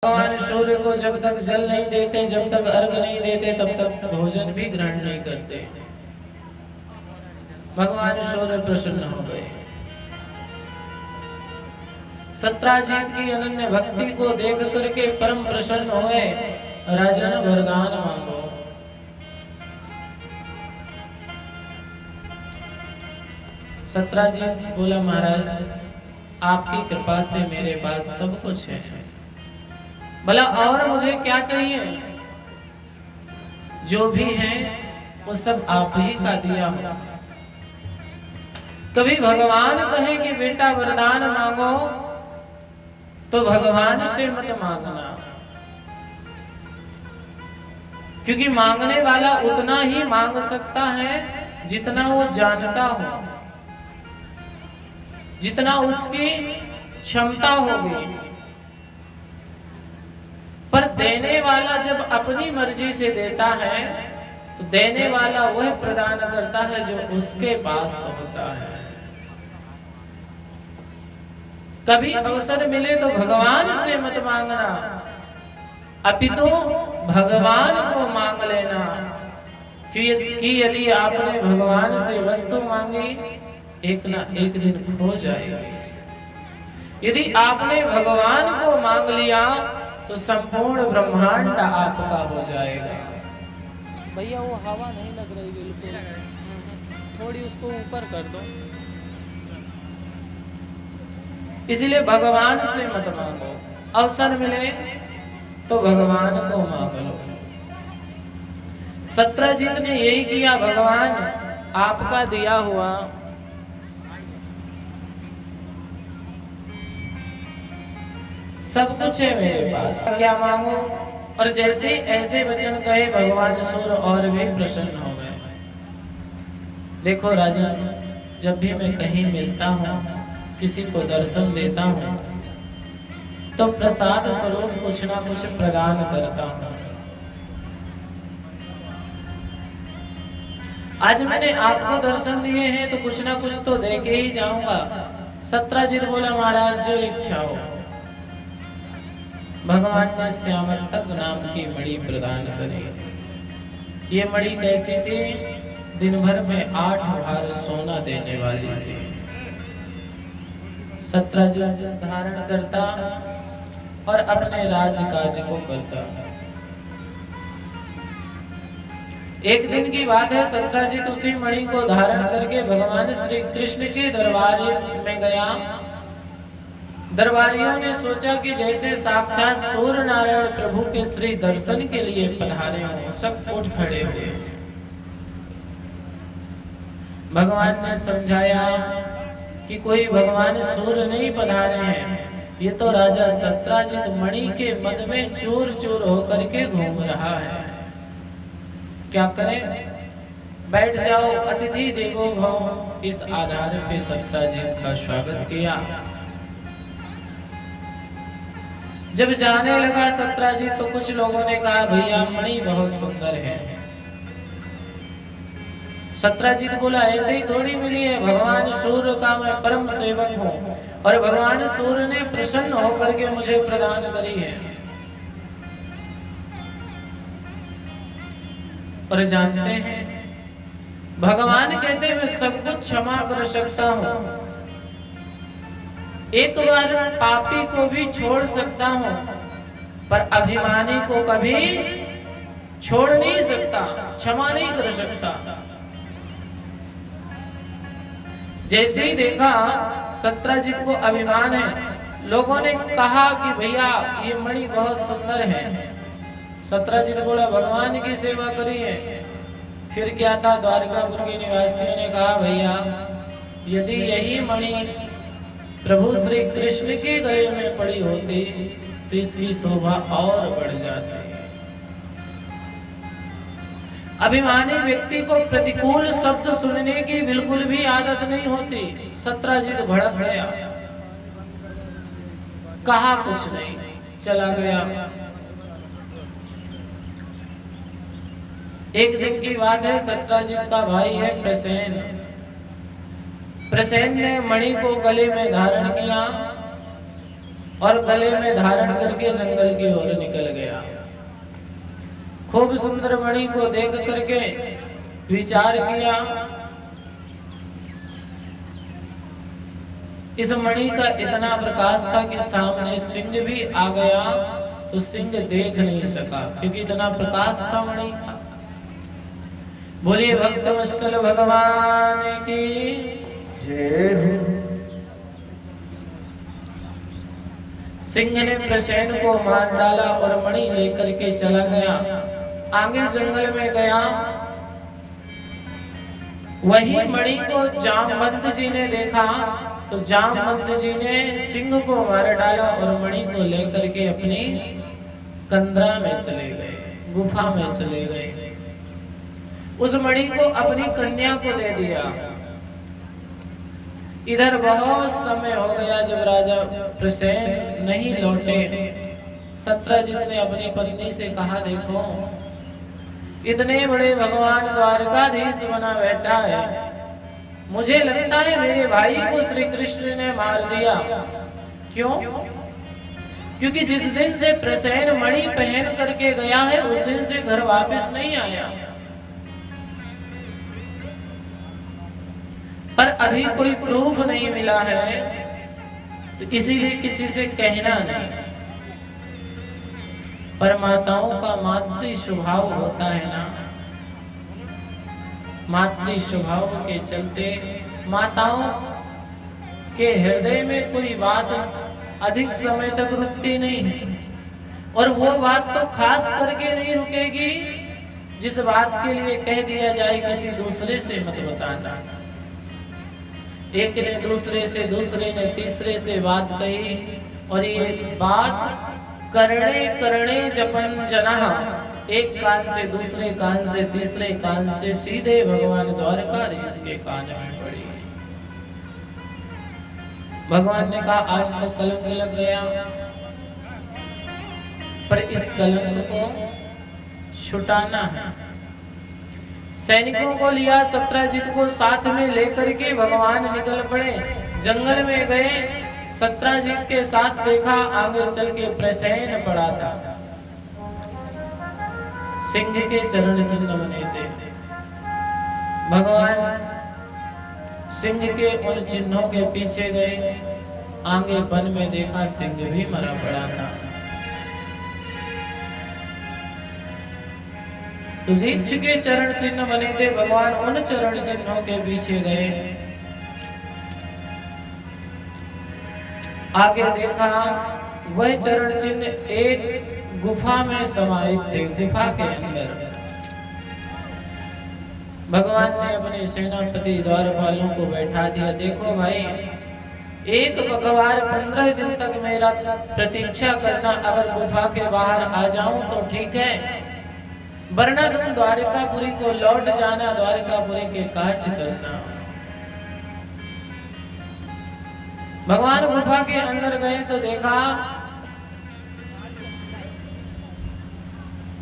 भगवान सूर्य को जब तक जल नहीं देते, जब तक अर्घ नहीं देते, तब तक भोजन भी ग्रहण नहीं करते। भगवान सूर्य प्रसन्न हो गए। सत्राजीत की अनन्य भक्ति को देख करके परम प्रसन्न हुए। राजन वरदान मांगो। सत्राजीत बोला, महाराज आपकी कृपा से मेरे पास सब कुछ है, भला और मुझे क्या चाहिए? जो भी है वो सब आप ही का दिया हो। कभी भगवान कहे कि बेटा वरदान मांगो तो भगवान से मत मांगना, क्योंकि मांगने वाला उतना ही मांग सकता है जितना वो जानता हो, जितना उसकी क्षमता होगी। पर देने वाला जब अपनी मर्जी से देता है तो देने वाला वह प्रदान करता है जो उसके पास होता है। कभी अवसर मिले तो भगवान से मत मांगना, अपितु भगवान को मांग लेना, कि यदि आपने भगवान से वस्तु मांगी एक ना एक दिन खो जाएगी। यदि आपने भगवान को मांग लिया तो संपूर्ण ब्रह्मांड आपका हो जाएगा। भैया वो हवा नहीं लग रही बिल्कुल, थोड़ी उसको ऊपर कर दो। इसलिए भगवान से मत मांगो, अवसर मिले तो भगवान को मांग लो। सत्राजीत ने यही किया। भगवान आपका दिया हुआ सब कुछ है मेरे पास, क्या मांगो? और जैसे ऐसे वचन कहे भगवान सूर्य और भी प्रसन्न हो गए। देखो राजन, जब भी मैं कहीं मिलता हूँ, किसी को दर्शन देता हूँ, तो प्रसाद स्वरूप कुछ ना कुछ प्रदान करता हूँ। आज मैंने आपको दर्शन दिए हैं तो कुछ ना कुछ तो दे के ही जाऊंगा। सत्राजीत बोला, महाराज जो इच्छा हो। भगवान ने श्यामतक नाम की मणि प्रदान करी। ये मणि कैसी थी? दिन भर में 8 भार सोना देने वाली थी। सत्राजीत धारण करता और अपने राजकाज को करता। एक दिन की बात है, सत्राजीत उसी मणि को धारण करके भगवान श्री कृष्ण के दरबार में गया। दरबारियों ने सोचा कि जैसे साक्षात सूर्य नारायण प्रभु के श्री दर्शन के लिए पधारे हों, सब उठ खड़े हुए। भगवान ने समझाया कि कोई भगवान सूर्य नहीं पधारे हैं, ये तो राजा सत्राजीत मणि के मद में चूर चूर होकर के घूम रहा है। क्या करें? बैठ जाओ, अतिथि देवो भव। इस आधार पे सत्राजीत का स्वागत किया। जब जाने लगा सत्राजीत तो कुछ लोगों ने कहा, भैया मणि बहुत सुंदर है। सत्राजीत बोला, ऐसे ही थोड़ी मिली है, भगवान सूर्य का मैं परम सेवक हूँ और भगवान सूर्य ने प्रसन्न होकर के मुझे प्रदान करी है। और जानते हैं, भगवान कहते मैं सब कुछ क्षमा कर सकता हूँ, एक बार पापी को भी छोड़ सकता हूं, पर अभिमानी को कभी छोड़ नहीं सकता, क्षमा नहीं कर सकता। जैसे ही देखा सत्राजीत को अभिमान है, लोगों ने कहा कि भैया ये मणि बहुत सुंदर है। सत्राजीत बोला, भगवान की सेवा करी है। फिर क्या था, द्वारकापुर के निवासियों ने कहा, भैया यदि यही मणि प्रभु श्री कृष्ण के गले में पड़ी होती तो इसकी शोभा और बढ़ जाती। अभिमानी व्यक्ति को प्रतिकूल शब्द सुनने की बिल्कुल भी आदत नहीं होती। सत्राजीत भड़क गया, कहा कुछ नहीं, चला गया। एक दिन की बात है, सत्राजीत का भाई है प्रसेन। प्रसेन ने मणि को गले में धारण किया और गले में धारण करके जंगल की ओर निकल गया। खूब सुंदर मणि को देख करके विचार किया, इस मणि का इतना प्रकाश था कि सामने सिंह भी आ गया तो सिंह देख नहीं सका, क्योंकि इतना प्रकाश था मणि का। बोलिए भक्त वत्सल भगवान की जय हो। सिंह ने प्रसेन को मार डाला और मणि लेकर के चला गया। आगे जंगल में गया, वही मणि को जामवंत जी ने देखा तो जामवंत जी ने सिंह को मार डाला और मणि को लेकर के अपनी कंदरा में चले गए, गुफा में चले गए। उस मणि को अपनी कन्या को दे दिया। इधर बहुत समय हो गया, जब राजा प्रसेन नहीं लौटे, सत्रजित ने अपनी पत्नी से कहा, देखो इतने बड़े भगवान द्वारकाधीश बना बैठा है, मुझे लगता है मेरे भाई को श्री कृष्ण ने मार दिया। क्यों? क्योंकि जिस दिन से प्रसेन मणि पहन करके गया है उस दिन से घर वापस नहीं आया, पर अभी कोई प्रूफ नहीं मिला है, तो इसीलिए किसी से कहना नहीं। पर माताओं का मातृ स्वभाव होता है ना, मातृ स्वभाव के चलते माताओं के हृदय में कोई बात अधिक समय तक रुकती नहीं है, और वो बात तो खास करके नहीं रुकेगी जिस बात के लिए कह दिया जाए किसी दूसरे से मत बताना। एक ने दूसरे से, दूसरे ने तीसरे से बात कही, और ये बात करणे करणे जपन जना, एक कान से दूसरे कान से तीसरे कान से सीधे भगवान द्वारकाधीश के कान में पड़ी। भगवान ने कहा, आज तो कलंक लग गया, पर इस कलंक को छुटाना है। सैनिकों को लिया, सत्रजित को साथ में लेकर के भगवान निकल पड़े। जंगल में गए, सत्रजित के साथ देखा, आगे चल के प्रसेन पड़ा था। सिंह के चरण चिन्ह बने थे। भगवान सिंह के उन चिन्हों के पीछे गए, आगे वन में देखा सिंह भी मरा पड़ा था। ऋक्ष के चरण चिन्ह बने थे, भगवान उन चरण चिन्हों के पीछे गए। आगे देखा वह चरण चिन्ह एक गुफा में समाहित थे, गुफा के अंदर। भगवान ने अपने सेनापति द्वारपालों को बैठा दिया, देखो भाई, एक पखवार 15 दिन तक मेरा प्रतीक्षा करना, अगर गुफा के बाहर आ जाऊं तो ठीक है, वरना तुम द्वारकापुरी को लौट जाना, द्वारकापुरी के कार्य करना। भगवान गुफा के अंदर गए तो देखा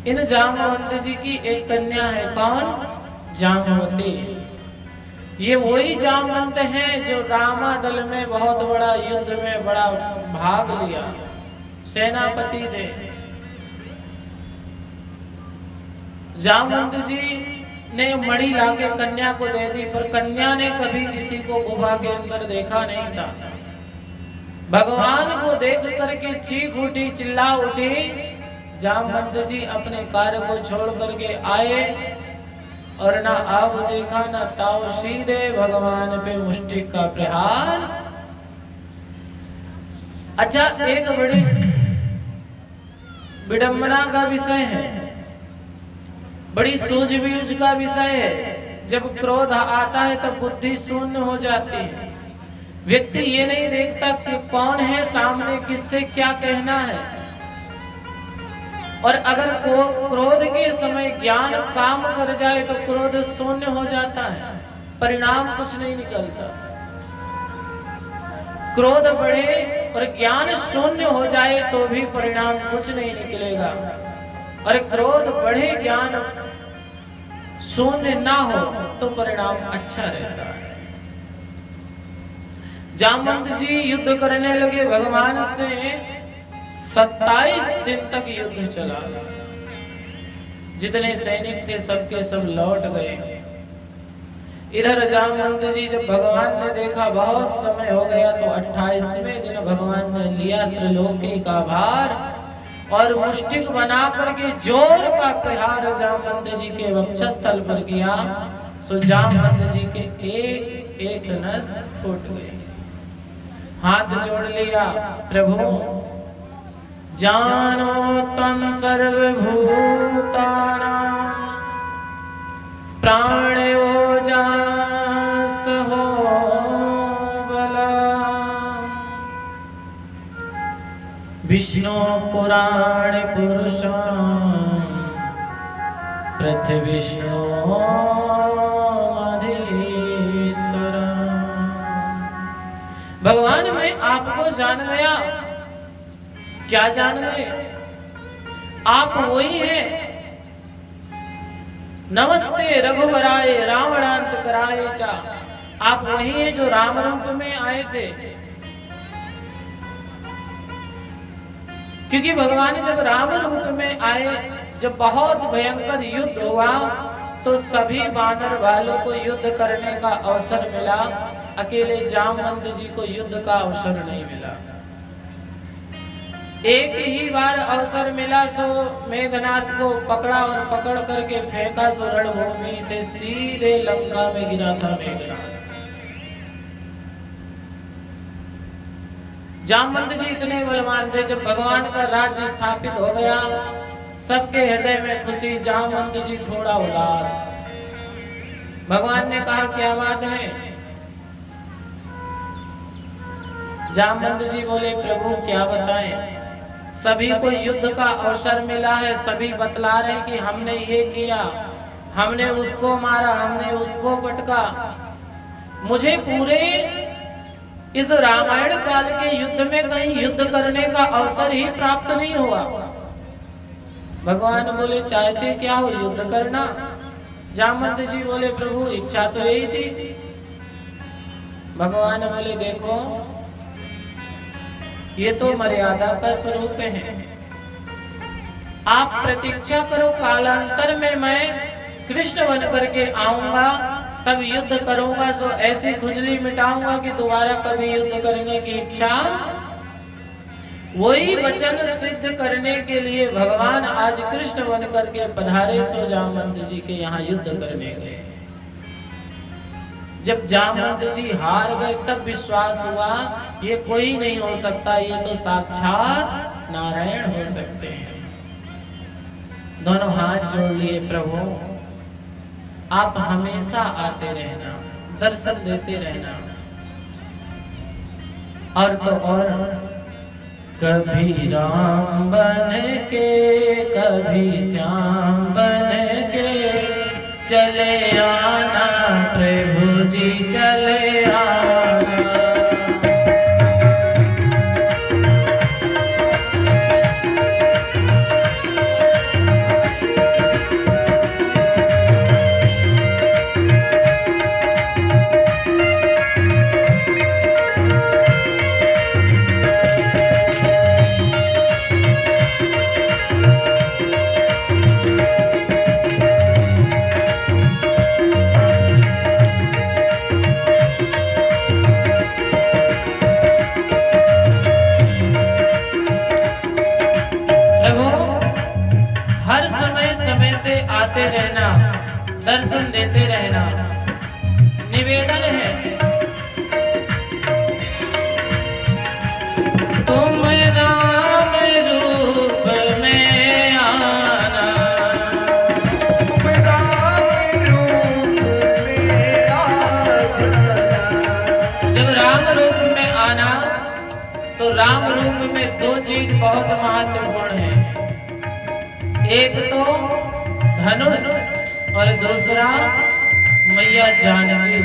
इन जामवंत जी की एक कन्या है। कौन? जामवती। ये वही जामवंत हैं जो रामादल में बहुत बड़ा युद्ध में बड़ा भाग लिया, सेनापति थे। जामवंत जी ने मणि लाके कन्या को दे दी, पर कन्या ने कभी किसी को गुफा के अंदर देखा नहीं था। भगवान को देख करके चीख उठी, चिल्ला उठी। जामवंत जी अपने कार्य को छोड़ करके आए, और ना अब देखा ना ताऊ, सीधे भगवान पे मुष्टिक का प्रहार। अच्छा, एक बड़ी विडंबना का विषय है, बड़ी सूझबूझ का विषय है। जब क्रोध आता है तब बुद्धि शून्य हो जाती है। व्यक्ति ये नहीं देखता कि कौन है सामने, किससे क्या कहना है। और अगर क्रोध के समय ज्ञान काम कर जाए तो क्रोध शून्य हो जाता है, परिणाम कुछ नहीं निकलता। क्रोध बढ़े और ज्ञान शून्य हो जाए तो भी परिणाम कुछ नहीं निकलेगा। और क्रोध बढ़े, ज्ञान शून्य ना हो तो परिणाम अच्छा रहता है। जामवंत जी युद्ध करने लगे भगवान से। 27 दिन तक युद्ध चला। जितने सैनिक थे सबके सब लौट गए। इधर जामवंत जी जब भगवान ने देखा बहुत समय हो गया तो 28वें दिन भगवान ने लिया त्रिलोकी का भार और मुष्टिक बना करके जोर का प्रहार जामवंत जी के वक्षस्थल पर किया। सो जामवंत जी के एक एक नस फूट गए। हाथ जोड़ लिया, प्रभु जानो तम सर्वभूतानां प्राणो जास हो बला। विष्णु पुराण पुरुषं पृथ्वीष्णु मधीश्वरम्। भगवान मैं आपको जान गया। क्या जान गए? आप वही हैं। नमस्ते रघुवराय रावणांत कराए चा। आप वही हैं जो राम रूप में आए थे। क्योंकि भगवान जब राम रूप में आए, जब बहुत भयंकर युद्ध हुआ तो सभी वानर वालों को युद्ध करने का अवसर मिला, अकेले जामवंत जी को युद्ध का अवसर नहीं मिला। एक ही बार अवसर मिला सो मेघनाथ को पकड़ा और पकड़ करके फेंका सो रणभूमि से सीधे लंका में गिरा था मेघनाथ। जामवंत जी इतने बलवान थे, जब भगवान का राज्य स्थापित हो गया सबके हृदय में खुशी, जामवंत जी थोड़ा उदास। भगवान ने कहा क्या बात है? जामवंत जी बोले प्रभु क्या बताएं, सभी को युद्ध का अवसर मिला है, सभी बतला रहे हैं कि हमने ये किया, हमने उसको मारा, हमने उसको पटका। मुझे पूरे इस रामायण काल के युद्ध में कहीं युद्ध करने का अवसर ही प्राप्त नहीं हुआ। भगवान बोले चाहते क्या हो युद्ध करना? जामवंत जी बोले प्रभु इच्छा तो यही थी। भगवान बोले देखो ये तो मर्यादा का स्वरूप है, आप प्रतीक्षा करो, कालांतर में मैं कृष्ण बन करके आऊंगा, तब युद्ध करूंगा, सो ऐसी खुजली मिटाऊंगा कि दोबारा कभी युद्ध करने की इच्छा। वही वचन सिद्ध करने के लिए भगवान आज कृष्ण बन करके पधारे, सो जामवंत जी के यहाँ युद्ध करने गए। जब जामवंत जी हार गए तब विश्वास हुआ ये कोई नहीं हो सकता, ये तो साक्षात नारायण हो सकते हैं। दोनों हाथ जोड़ लिए, प्रभु आप हमेशा आते रहना, दर्शन देते रहना। और तो और कभी राम बन के कभी श्याम बन के चले आना प्रभु जी चले आना। आते रहना, दर्शन देते रहना। निवेदन है तुम राम रूप में आना, तुम राम रूप में आ जाना। जब राम रूप में आना तो राम रूप में दो चीज बहुत महत्वपूर्ण है, एक तो धनुष और दूसरा मैया जानकी।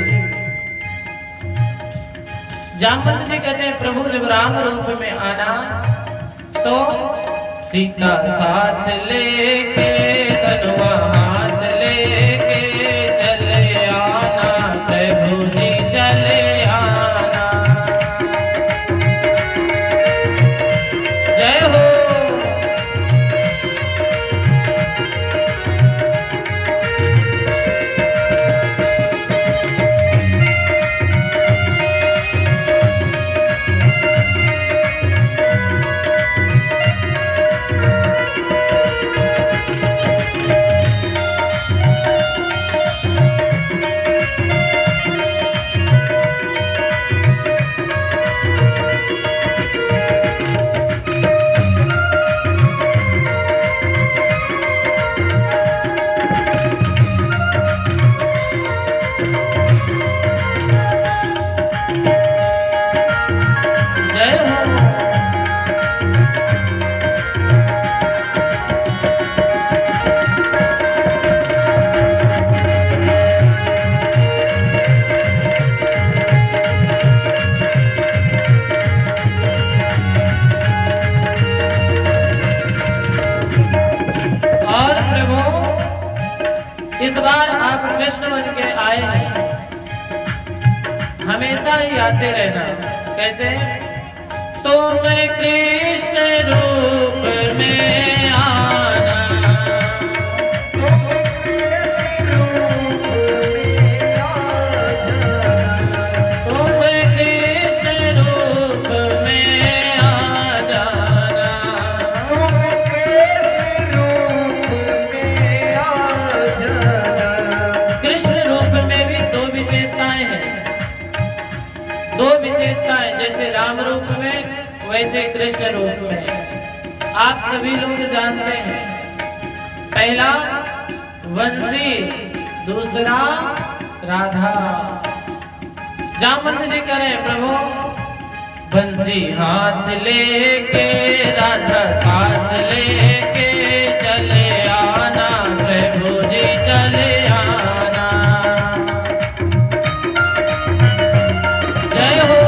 जामवंत जी कहते हैं प्रभु जब राम रूप में आना तो सीता साथ लेके तनुआ हाथ लेके चले आना प्रभु जी चले आना। जय हो। इस बार आप कृष्ण बन के आए हैं, हमेशा ही आते रहना। कैसे? तुम कृष्ण रूप में आना, तुम कृष्ण रूप में आ जाना, तुम कृष्ण रूप में आ जाना। तुम कृष्ण रूप में आ जाना। कृष्ण रूप में भी दो विशेषताएं हैं, दो विशेषताएं, जैसे राम रूप में वैसे कृष्ण रूप में। आप सभी लोग जानते हैं, पहला वंशी, दूसरा राधा। जामवंत जी कह रहे हैं, प्रभु बंसी हाथ लेके राधा साथ लेके चले आना, प्रभु जी चले आना। जय हो।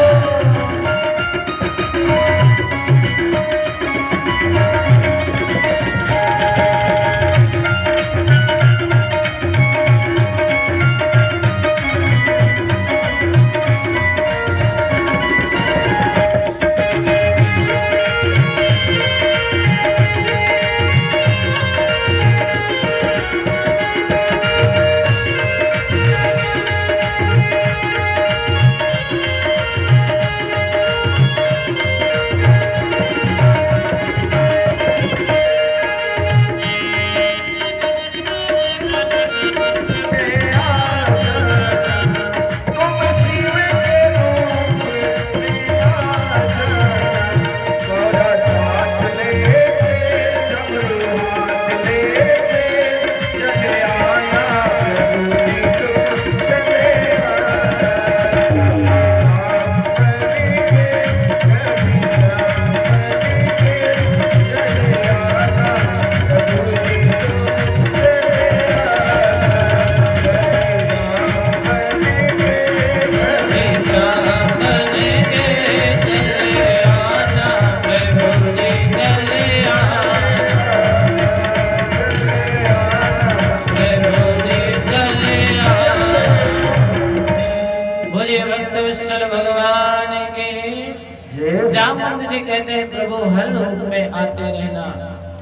जामवंत जी कहते हैं, प्रभु हर रूप में आते रहना,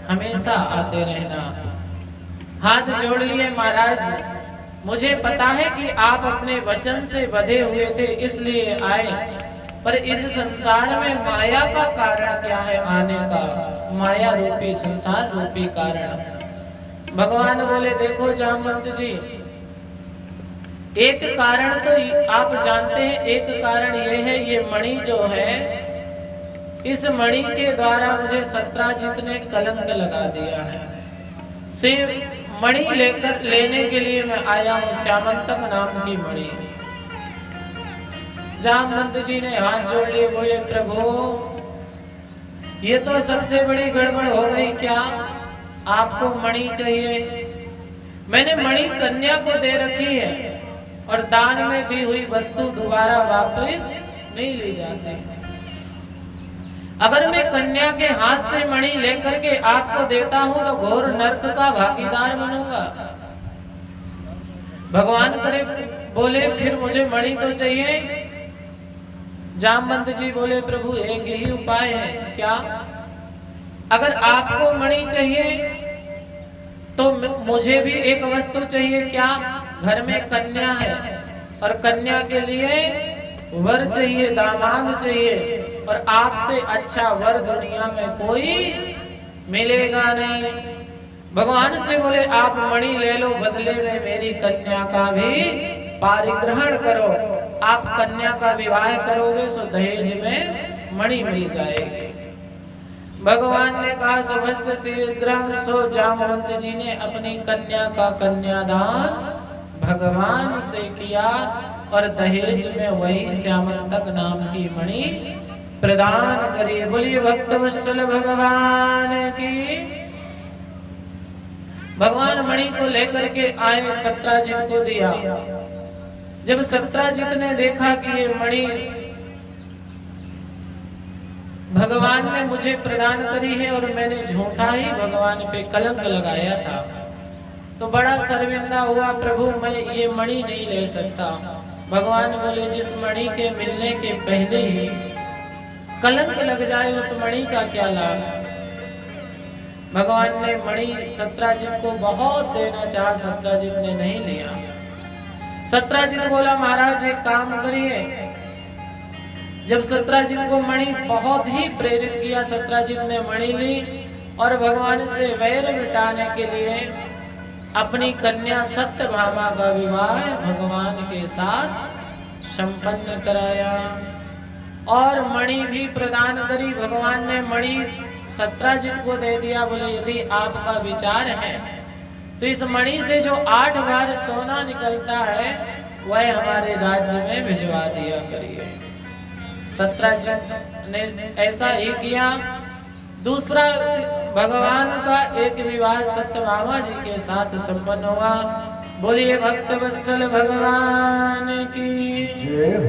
हमेशा आते रहना। हाथ जोड़ लिए महाराज, मुझे पता है कि आप अपने वचन से बंधे हुए थे इसलिए आए, पर इस संसार में माया का कारण क्या है आने का? माया रूपी, संसार रूपी कारण। भगवान बोले, देखो जामवंत जी, एक कारण तो आप जानते हैं, एक कारण ये है, ये मणि जो है, इस मणि के द्वारा मुझे सत्राजित ने कलंक लगा दिया है। सिर्फ मणि लेने के लिए मैं आया हूँ, श्यामंतक नाम की मणि। जामवंत जी ने हाथ जोड़ लिए, बोले प्रभु ये तो सबसे बड़ी गड़बड़ हो गई, क्या आपको मणि चाहिए? मैंने मणि कन्या को दे रखी है और दान में दी हुई वस्तु दोबारा वापस नहीं ली जाती। अगर मैं कन्या के हाथ से मणि लेकर के आपको देता हूं तो घोर नरक का भागीदार बनूंगा। भगवान करे, बोले फिर मुझे मणि तो चाहिए। जामवंत जी बोले, प्रभु एक ही उपाय है। क्या? अगर आपको मणि चाहिए तो मुझे भी एक वस्तु चाहिए। क्या? घर में कन्या है और कन्या के लिए वर चाहिए, दामाद चाहिए, और आपसे अच्छा वर दुनिया में कोई मिलेगा नहीं। भगवान से बोले, आप मणि ले लो, बदले में मेरी कन्या का भी पारिग्रहण करो। आप कन्या का विवाह करोगे सो दहेज में मणि मिल जाएगी। भगवान ने कहा, सुभस्य शीघ्रम। सो जामवंत जी ने अपनी कन्या का कन्यादान भगवान से किया और दहेज में वही श्यामंतक नाम की मणि प्रदान करी। बोलिए भक्त वत्सल भगवान की। भगवान मणि को लेकर के आए, सत्राजित को दिया। जब सत्राजित ने देखा कि ये मणि भगवान ने मुझे प्रदान करी है और मैंने झूठा ही भगवान पे कलंक लगाया था, तो बड़ा शर्मिंदा हुआ, प्रभु मैं ये मणि नहीं ले सकता। भगवान बोले जिस मणि के मिलने के पहले ही कलंक लग जाए उस मणि का क्या लाभ। भगवान ने मणि सत्राजित को बहुत देना चाहा, सत्राजित ने नहीं लिया। सत्राजित बोला महाराज एक काम करिए। जब सत्राजित को मणि बहुत ही प्रेरित किया, सत्राजित ने मणि ली और भगवान से वैर मिटाने के लिए अपनी कन्या सत्यभामा का विवाह भगवान के साथ संपन्न कराया और मणि भी प्रदान करी। भगवान ने मणि सत्राजित को दे दिया। बोले यदि आपका विचार है तो इस मणि से जो 8 बार सोना निकलता है वह हमारे राज्य में भिजवा दिया करिए। सत्राजित ने ऐसा ही किया। दूसरा भगवान का एक विवाह सत्यभामा जी के साथ संपन्न हुआ। बोलिए भक्त वत्सल भगवान की जय हो।